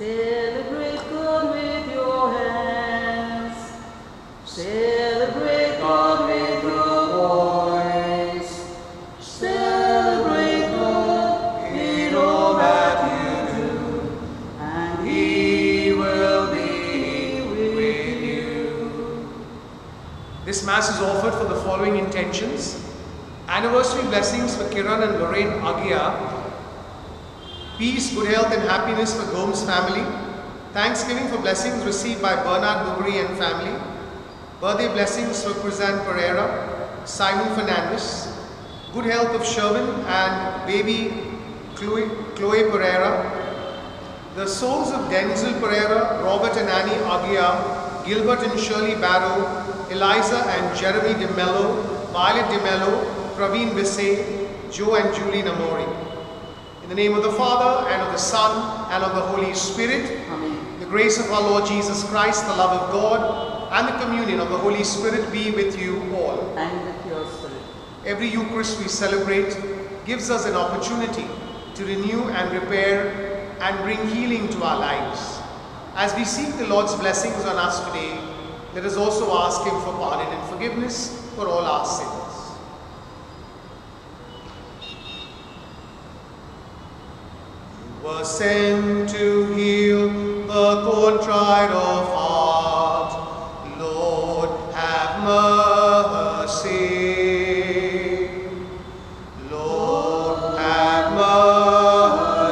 Celebrate God with your hands. Celebrate God with your voice. Celebrate God in all that you do, and He will be with you. This Mass is offered for the following intentions. Anniversary blessings for Kiran and Lorraine Agia. Peace, good health and happiness for Gomes family. Thanksgiving for blessings received by Bernard Buguri and family. Birthday blessings for Krizan Pereira, Simon Fernandez. Good health of Sherwin and baby Chloe Pereira. The souls of Denzel Pereira, Robert and Annie Agia, Gilbert and Shirley Barrow, Eliza and Jeremy De Mello, Violet De Mello, Praveen Bissay, Joe and Julie Namori. In the name of the Father, and of the Son, and of the Holy Spirit. Amen. The grace of our Lord Jesus Christ, the love of God, and the communion of the Holy Spirit be with you all. And with your spirit. Every Eucharist we celebrate gives us an opportunity to renew and repair and bring healing to our lives. As we seek the Lord's blessings on us today, let us also ask Him for pardon and forgiveness for all our sins. You were sent to heal the contrite of heart. Lord, have mercy. Lord, have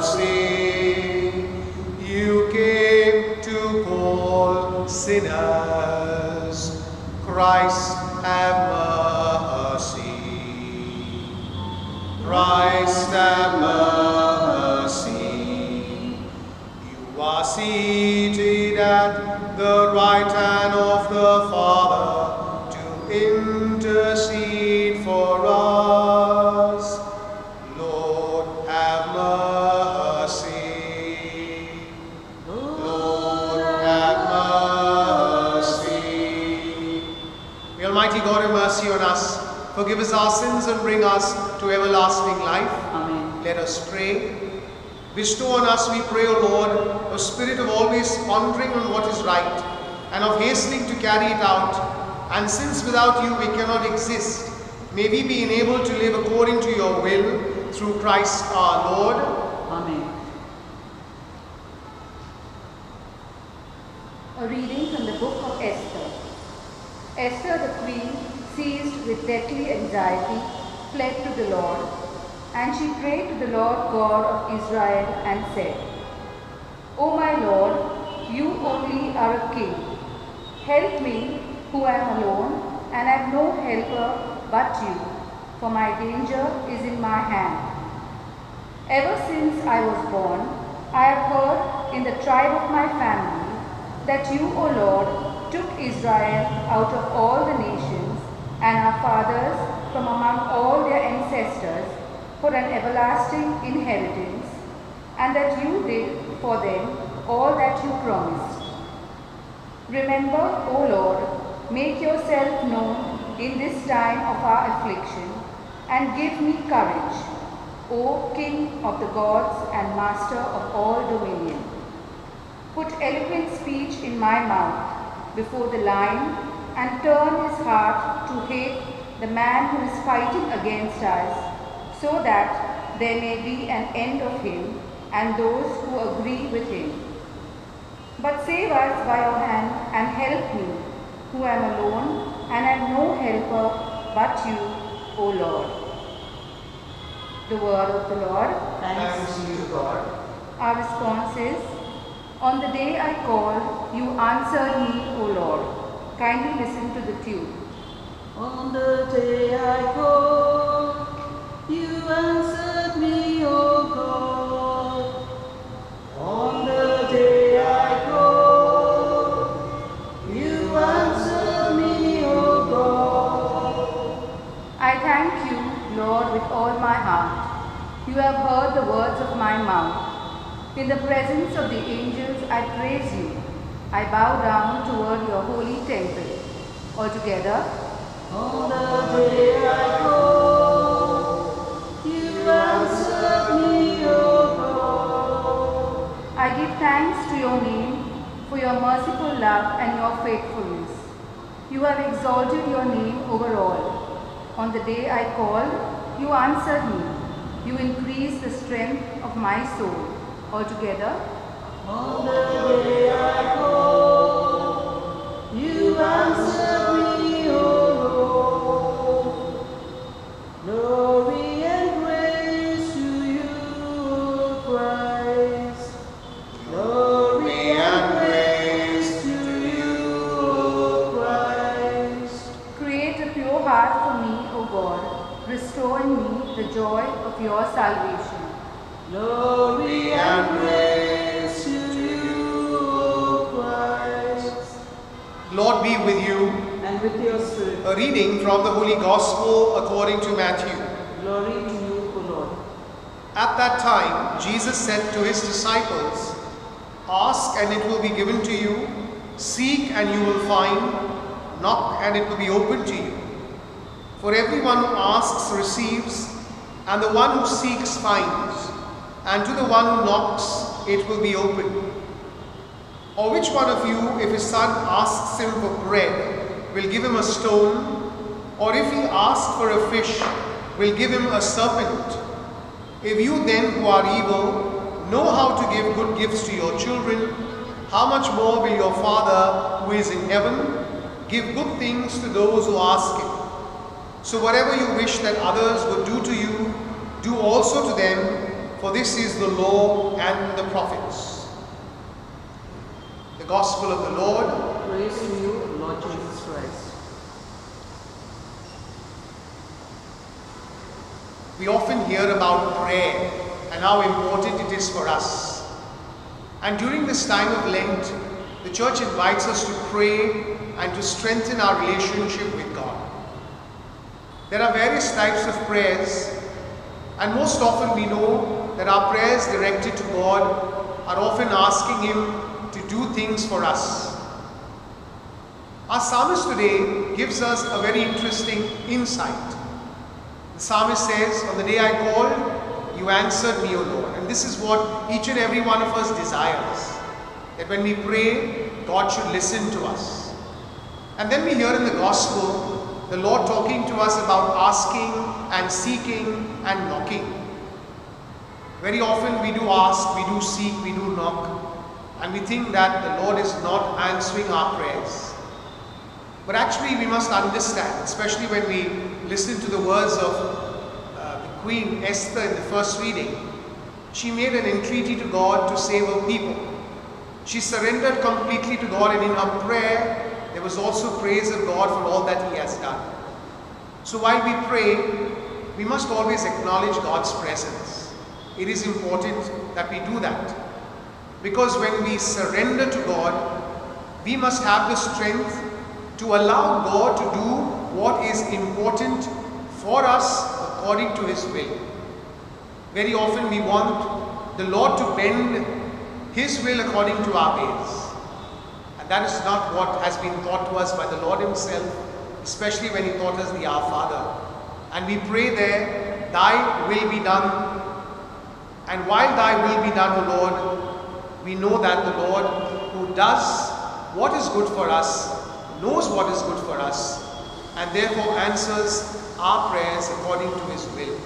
mercy. You came to call sinners. Christ, have mercy. Christ, have mercy. You are seated at the right hand of the Father to intercede for us. Lord, have mercy. Lord, have mercy. May Almighty God have mercy on us, forgive us our sins and bring us to everlasting life. Amen. Let us pray. Bestow on us, we pray, O Lord, a spirit of always pondering on what is right and of hastening to carry it out. And since without you we cannot exist, may we be enabled to live according to your will through Christ our Lord. Amen. A reading from the book of Esther. Esther the queen, seized with deadly anxiety, fled to the Lord. And she prayed to the Lord God of Israel and said, O my Lord, you only are a king. Help me, who am alone, and have no helper but you, for my danger is in my hand. Ever since I was born, I have heard in the tribe of my family that you, O Lord, took Israel out of all the nations and our fathers from among all their ancestors for an everlasting inheritance, and that you did for them all that you promised. Remember, O Lord, make yourself known in this time of our affliction, and give me courage, O King of the gods and Master of all dominion. Put eloquent speech in my mouth before the lion, and turn his heart to hate the man who is fighting against us, so that there may be an end of him and those who agree with him. But save us by your hand and help me, who am alone and have no helper but you, O Lord. The word of the Lord. Thanks be to God. Our response is, on the day I called, you answered me, O Lord. Kindly listen to the tune. On the day I called, you answered me, O God. On the day I called, you answered me, O God. I thank you, Lord, with all my heart. You have heard the words of my mouth. In the presence of the angels I praise you. I bow down toward your holy temple. Altogether, on the day I called, you answered me, O God. I give thanks thanks to your name for your merciful love and your faithfulness. You have exalted your name over all. On the day I called, you answered me. You increased the strength of my soul. Altogether, On the day I called, you answered me, O Lord. Glory and grace to you, O Christ. Glory and grace to you, O Christ. create a pure heart for me, O God. Restore in me the joy of your salvation. Glory and grace to you, O Christ. Lord be with you. And with your spirit. A reading from the Holy Gospel according to Matthew. Glory to you, O Lord. At that time, Jesus said to his disciples, "Ask and it will be given to you, seek and you will find, knock and it will be opened to you. For everyone who asks receives, and the one who seeks finds, and to the one who knocks it will be opened. Or which one of you, if his son asks him for bread, will give him a stone? Or if he asks for a fish, will give him a serpent? If you then, who are evil, know how to give good gifts to your children, how much more will your Father who is in heaven give good things to those who ask him? So whatever you wish that others would do to you, do also to them, for this is the law and the prophets." The Gospel of the Lord. Praise to you, Lord Jesus Christ. We often hear about prayer and how important it is for us. And during this time of Lent, the Church invites us to pray and to strengthen our relationship with God. There are various types of prayers, and most often we know that our prayers directed to God are often asking Him to do things for us. Our psalmist today gives us a very interesting insight. The psalmist says, "On the day I called, you answered me, O Lord." And this is what each and every one of us desires, that when we pray, God should listen to us. And then we hear in the Gospel the Lord talking to us about asking and seeking and knocking. Very often we do ask, we do seek, we do knock, and we think that the Lord is not answering our prayers. But actually we must understand, especially when we listen to the words of the Queen Esther in the first reading. She made an entreaty to God to save her people. She surrendered completely to God, and in her prayer there was also praise of God for all that He has done. So while we pray, we must always acknowledge God's presence. It is important that we do that, because when we surrender to God, we must have the strength to allow God to do what is important for us according to His will. Very often we want the Lord to bend His will according to our ways. And that is not what has been taught to us by the Lord Himself, especially when He taught us the Our Father. And we pray there, "Thy will be done." And while Thy will be done, O Lord, we know that the Lord who does what is good for us, knows what is good for us, and therefore answers our prayers according to His will.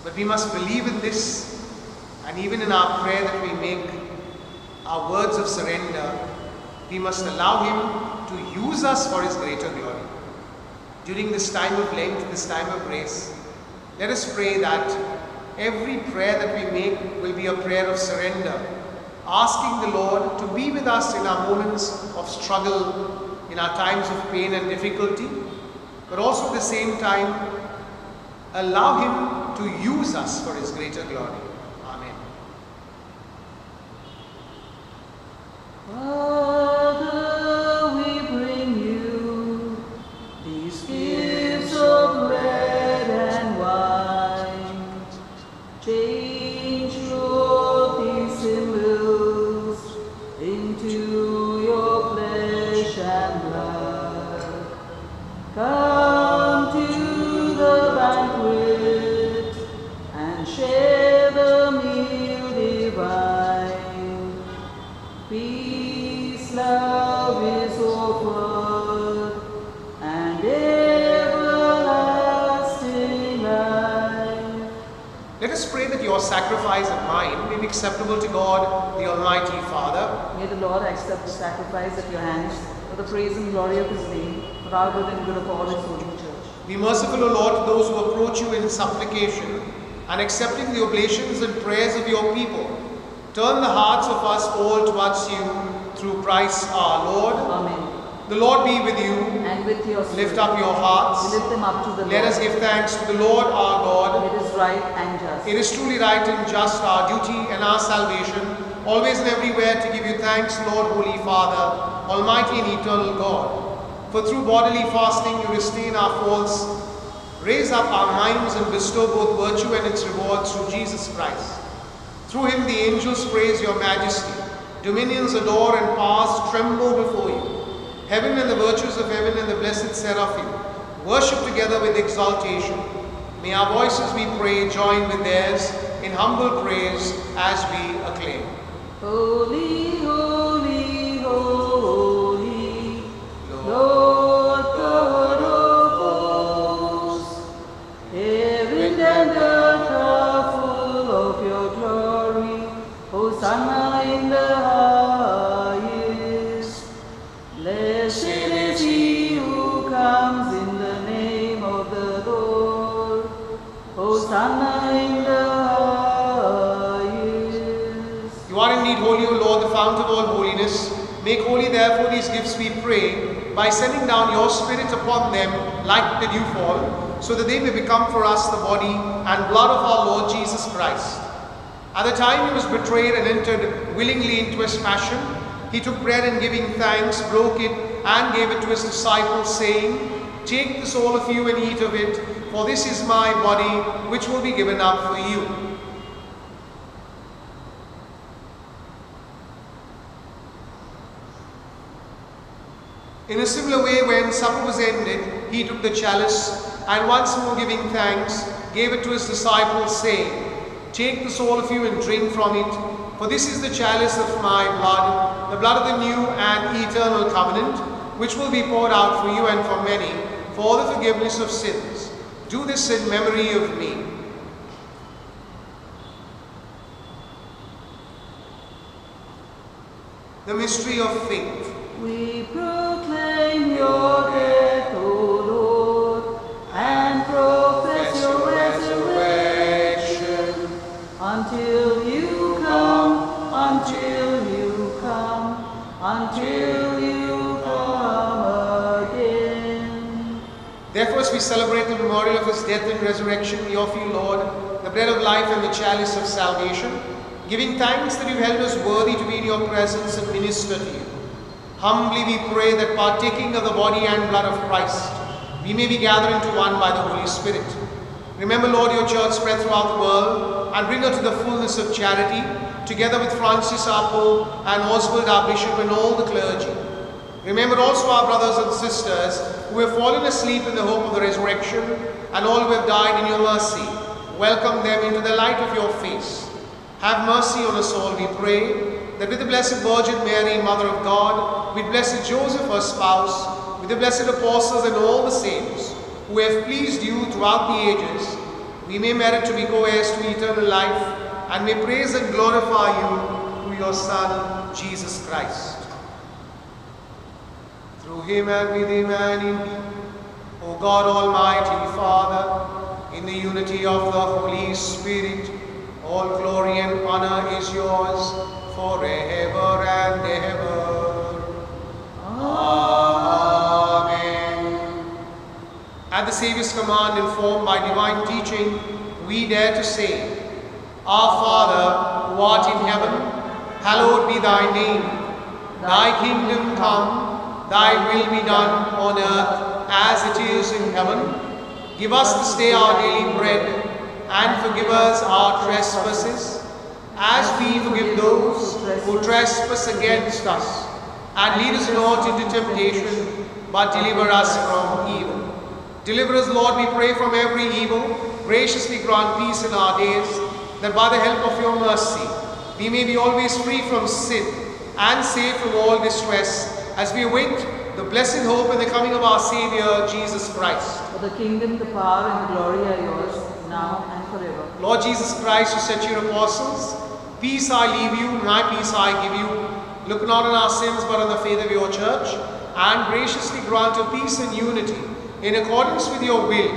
But we must believe in this, and even in our prayer that we make, our words of surrender, we must allow Him to use us for His greater glory. During this time of Lent, this time of grace, let us pray that every prayer that we make will be a prayer of surrender, asking the Lord to be with us in our moments of struggle, in our times of pain and difficulty, but also at the same time allow Him to use us for His greater glory. Amen. Father, we bring you these gifts of bread and wine. Change, Lord, these symbols into your flesh and blood. Come to the banquet and share the that your sacrifice and mine may be acceptable to God, the Almighty Father. May the Lord accept the sacrifice at your hands for the praise and glory of his name, for our good and good of all his holy church. Be merciful, O Lord, to those who approach you in supplication and accepting the oblations and prayers of your people. Turn the hearts of us all towards you through Christ our Lord. Amen. The Lord be with you. And with your spirit, Lift up your hearts. we lift them up to the Let Lord. us give thanks to the Lord our God. It is right and just. It is truly right and just, our duty and our salvation, always and everywhere to give you thanks, Lord, Holy Father, Almighty and eternal God. For through bodily fasting you restrain our faults, raise up our minds and bestow both virtue and its rewards through Jesus Christ. Through him the angels praise your majesty, dominions adore and powers tremble before you. Heaven and the virtues of heaven and the blessed seraphim worship together with exaltation. May our voices, we pray, join with theirs in humble praise as we acclaim. Holy, holy, holy, Lord God of hosts, heaven and earth are full of your glory. Hosanna in the highest. Blessed is he who comes in the name of the Lord. Hosanna in the highest. You are indeed holy, O Lord, the fount of all holiness. Make holy therefore these gifts, we pray, by sending down your Spirit upon them like the dewfall, so that they may become for us the body and blood of our Lord Jesus Christ. At the time he was betrayed and entered willingly into his passion, he took bread and giving thanks, broke it and gave it to his disciples, saying, Take this all of you and eat of it, for this is my body which will be given up for you. In a similar way, when supper was ended, he took the chalice and once more giving thanks, gave it to his disciples, saying, Take this all of you and drink from it, for this is the chalice of my blood, the blood of the new and eternal covenant, which will be poured out for you and for many, for the forgiveness of sins. Do this in memory of me. The mystery of faith. We proclaim your death, O Lord, and profess your resurrection until you come, until you come, until you come again. Therefore, as we celebrate the memorial of his death and resurrection, we offer you, Lord, the bread of life and the chalice of salvation, giving thanks that you've held us worthy to be in your presence and minister to you. Humbly we pray that partaking of the body and blood of Christ, we may be gathered into one by the Holy Spirit. Remember, Lord, your church spread throughout the world and bring her to the fullness of charity, together with Francis our Pope and Oswald our Bishop and all the clergy. Remember also our brothers and sisters who have fallen asleep in the hope of the resurrection and all who have died in your mercy. Welcome them into the light of your face. Have mercy on us all, we pray, that with the Blessed Virgin Mary, Mother of God, with Blessed Joseph, her spouse, with the blessed apostles and all the saints who have pleased you throughout the ages, we may merit to be co-heirs to eternal life and may praise and glorify you through your Son, Jesus Christ. Through him and with him and in him, O God Almighty Father, in the unity of the Holy Spirit, all glory and honor is yours forever and ever. Amen. At the Saviour's command, informed by divine teaching, we dare to say, Our Father, who art in heaven, hallowed be thy name. Thy kingdom come, thy will be done on earth as it is in heaven. Give us this day our daily bread, and forgive us our trespasses, as we forgive those who trespass against us. And lead us not into temptation, but deliver us from evil. Deliver us, Lord, we pray, from every evil. Graciously grant peace in our days, that by the help of your mercy, we may be always free from sin and safe from all distress, as we await the blessed hope and the coming of our Saviour, Jesus Christ. For the kingdom, the power, and the glory are yours, now and forever. Lord Jesus Christ, who said to your apostles, "Peace I leave you, my peace I give you," look not on our sins but on the faith of your church, and graciously grant her peace and unity in accordance with your will,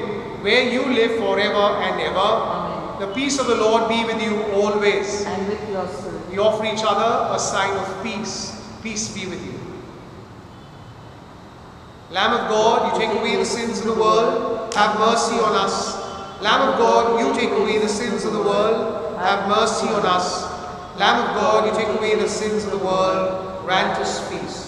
where you live forever and ever. Amen. The peace of the Lord be with you always. And with your spirit. We offer each other a sign of peace. Peace be with you. Lamb of God, you take away the sins of the world, have mercy on us. Lamb of God, you take away the sins of the world, have mercy on us. Lamb of God, you take away the sins of the world, grant us peace.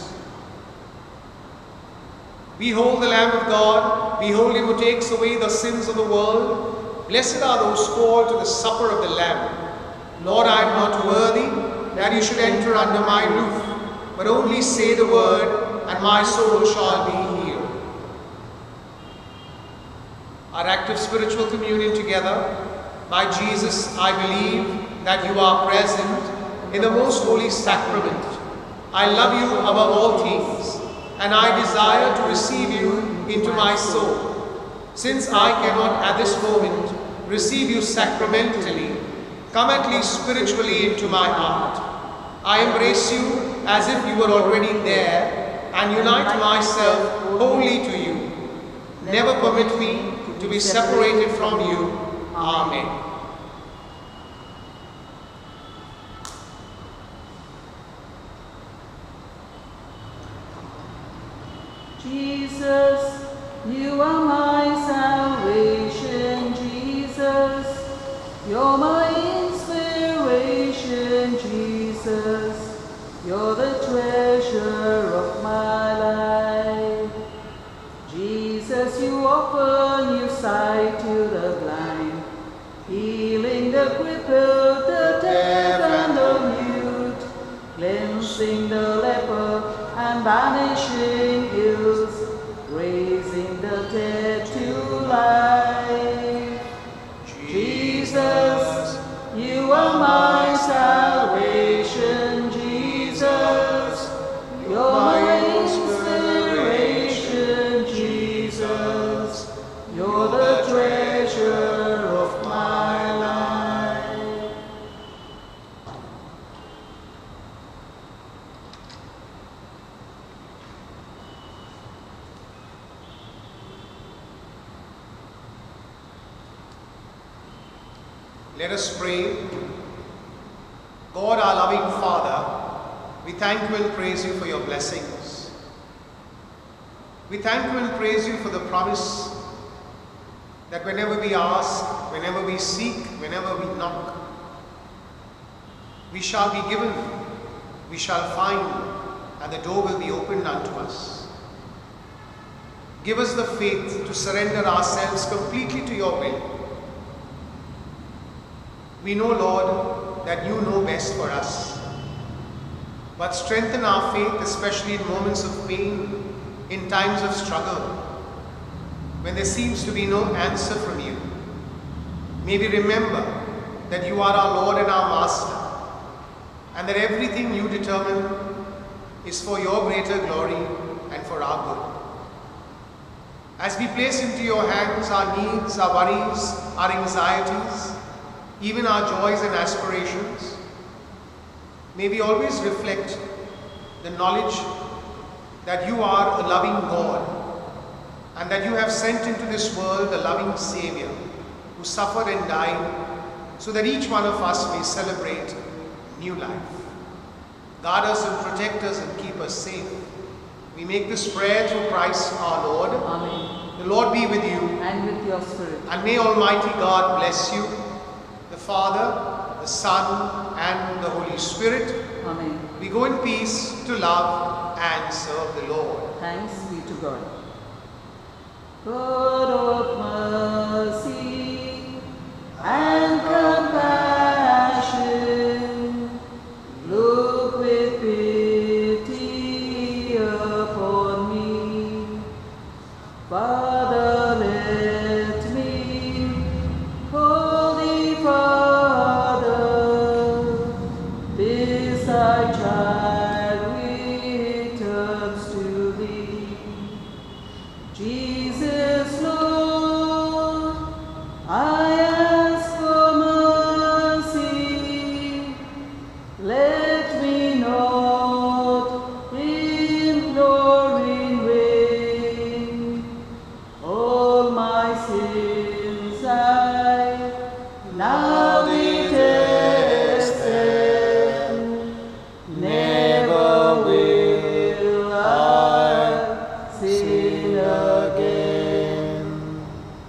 Behold the Lamb of God, behold him who takes away the sins of the world. Blessed are those called to the supper of the Lamb. Lord, I am not worthy that you should enter under my roof, but only say the word, and my soul shall be healed. Our act of spiritual communion together. By Jesus, I believe that you are present in the most holy sacrament. I love you above all things, and I desire to receive you into my soul. Since I cannot at this moment receive you sacramentally, come at least spiritually into my heart. I embrace you as if you were already there, and unite myself wholly to you. Never permit me to be separated from you. Amen. Jesus, you are my salvation. Jesus, you're my inspiration. Jesus, you're the treasure of my life. Jesus, you offer new sight to the blind, healing the crippled, the deaf and the mute, cleansing the leper and banishing ills, raising the dead to life. Jesus, you are my salvation. Jesus, you're my inspiration. Jesus, you're the treasure of my life. Let us pray. God, our loving Father, we thank you and praise you for your blessings. We thank you and praise you for the promise that whenever we ask, whenever we seek, whenever we knock, we shall be given, we shall find, and the door will be opened unto us. Give us the faith to surrender ourselves completely to your will. We know, Lord, that you know best for us. But strengthen our faith, especially in moments of pain, in times of struggle, when there seems to be no answer from you. May we remember that you are our Lord and our Master, and that everything you determine is for your greater glory and for our good. As we place into your hands our needs, our worries, our anxieties, even our joys and aspirations, may we always reflect the knowledge that you are a loving God and that you have sent into this world a loving Savior who suffered and died so that each one of us may celebrate new life. Guard us and protect us and keep us safe. We make this prayer through Christ our Lord. Amen. The Lord be with you. And with your spirit. And may Almighty God bless you, the Father, the Son, and the Holy Spirit. Amen. We go in peace to love and serve the Lord. Thanks be to God. God of mercy and compassion, look with pity upon me. Father, let me, Holy Father, this thy child